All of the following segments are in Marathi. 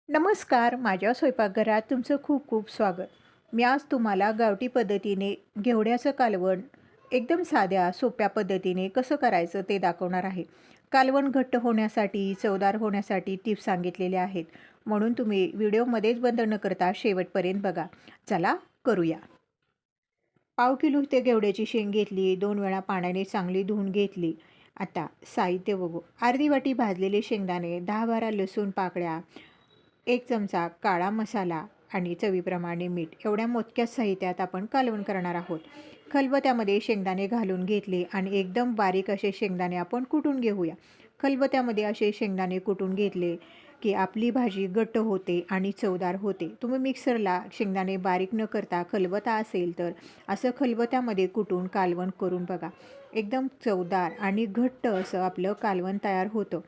नमस्कार, माझ्या स्वयंपाकघरात तुमचं खूप खूप स्वागत. मी आज तुम्हाला गावठी पद्धतीने घेवड्याचं कालवण एकदम साध्या सोप्या पद्धतीने कसं करायचं ते दाखवणार आहे. कालवण घट्ट होण्यासाठी, चवदार होण्यासाठी टिप्स सांगितलेल्या आहेत. म्हणून तुम्ही व्हिडिओमध्येच बंद न करता शेवटपर्यंत बघा. चला करूया. पाव किलो ते घेवड्याची शेंग घेतली, 2 वेळा पाण्याने चांगली धुवून घेतली. आता साहित्य बघू. अर्धी वाटी भाजलेले शेंगदाणे, 10-12 लसूण पाकळ्या, 1 चमचा काळा मसाला आणि चवीप्रमाणे मीठ एवढ्या मोजक्याच साहित्यात आपण कालवण करणार आहोत. खलबत्त्यामध्ये शेंगदाणे घालून घेतले आणि एकदम बारीक असे शेंगदाणे आपण कुटून घेऊया. खलबत्त्यामध्ये असे शेंगदाणे कुटून घेतले की आपली भाजी घट्ट होते आणि चवदार होते. तुम्ही मिक्सरला शेंगदाणे बारीक न करता खलबत्ता असेल तर असं खलबत्त्यामध्ये कुटून कालवण करून बघा. एकदम चवदार आणि घट्ट असं आपलं कालवण तयार होतं.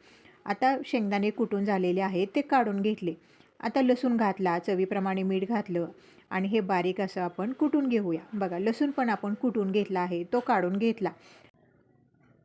आता शेंगदाणे कुटून झालेले आहेत ते काढून घेतले. आता लसूण घातला, चवीप्रमाणे मीठ घातलं आणि हे बारीक असं आपण कुटून घेऊया. बघा, लसूण पण आपण कुटून घेतला आहे, तो काढून घेतला.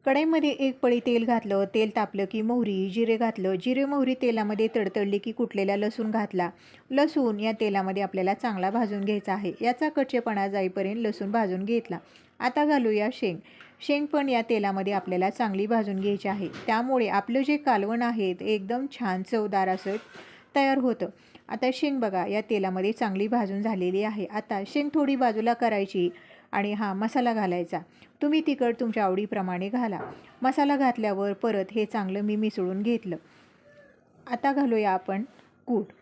कढईमध्ये 1 पळी तेल घातलं. तेल तापलं की मोहरी, जिरे घातलं. जिरे मोहरी तेलामध्ये तडतडली की कुटलेला लसूण घातला. लसूण या तेलामध्ये आपल्याला चांगला भाजून घ्यायचा आहे. याचा कच्चेपणा जाईपर्यंत लसूण भाजून घेतला. आता घालूया शेंग. शेंग पण या तेलामध्ये आपल्याला चांगली भाजून घ्यायची आहे. त्यामुळे आपलं जे कालवण आहे ते एकदम छान चवदार असं तयार होतं. आता शेंग बघा या तेलामध्ये चांगली भाजून झालेली आहे. आता शेंग थोडी बाजूला करायची आणि हा मसाला घालायचा. तुम्ही तिखट तुमच्या आवडीप्रमाणे घाला. मसाला घातल्यावर परत हे चांगलं मी मिसळून घेतलं. आता घालूया आपण कूट.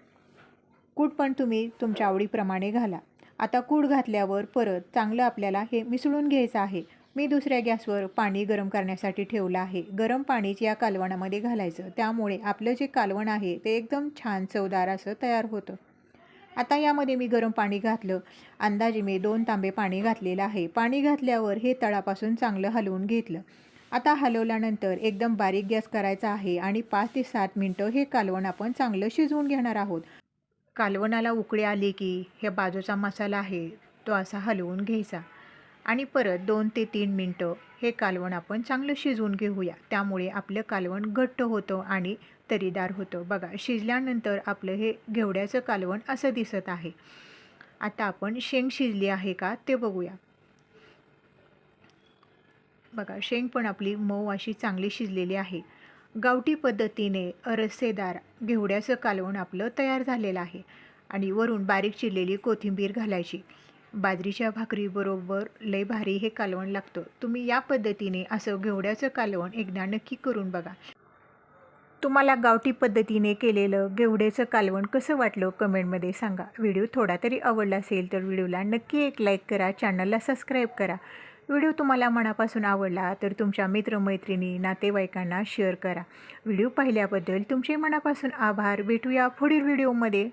कूट पण तुम्ही तुमच्या आवडीप्रमाणे घाला. आता कूट घातल्यावर परत चांगलं आपल्याला हे मिसळून घ्यायचं आहे. मी दुसऱ्या गॅसवर पाणी गरम करण्यासाठी ठेवलं आहे. गरम पाणीच या कालवणामध्ये घालायचं. त्यामुळे आपलं जे कालवण आहे ते एकदम छान चवदार असं तयार होतं. आता यामध्ये मी गरम पाणी घातलं. अंदाजे मी 2 तांबे पाणी घातलेलं आहे. पाणी घातल्यावर हे तळापासून चांगलं हलवून घेतलं. आता हलवल्यानंतर एकदम बारीक गॅस करायचा आहे आणि 5 ते 7 मिनटं हे कालवण आपण चांगलं शिजवून घेणार आहोत. कालवणाला उकळी आली की हे बाजूचा मसाला आहे तो असा हलवून घ्यायचा आणि परत 2 ते 3 मिनटं हे कालवण आपण चांगलं शिजवून घेऊया. त्यामुळे आपलं कालवण घट्ट होतं आणि तरीदार होतं. बघा, शिजल्यानंतर आपलं हे घेवड्याचं कालवण असं दिसत आहे. आता आपण शेंग शिजली आहे का ते बघूया. बघा, शेंग पण आपली मऊ अशी चांगली शिजलेली आहे. गावठी पद्धतीने रस्सेदार घेवड्याचं कालवण आपलं तयार झालेलं आहे आणि वरून बारीक चिरलेली कोथिंबीर घालायची. बाजरीच्या भाकरीबरोबर लय भारी हे कालवण लागतं. तुम्ही या पद्धतीने असं घेवड्याचं कालवण एकदा नक्की करून बघा. तुम्हाला गावठी पद्धतीने केलेलं घेवड्याचं कालवण कसं वाटलं कमेंटमध्ये सांगा. व्हिडिओ थोडा तरी आवडला असेल तर व्हिडिओला नक्की एक लाईक करा, चॅनलला सबस्क्राईब करा. व्हिडिओ तुम्हाला मनापासून आवडला तर तुमच्या मित्रमैत्रिणी, नातेवाईकांना शेअर करा. व्हिडिओ पाहिल्याबद्दल तुमचे मनापासून आभार. भेटूया पुढील व्हिडिओमध्ये.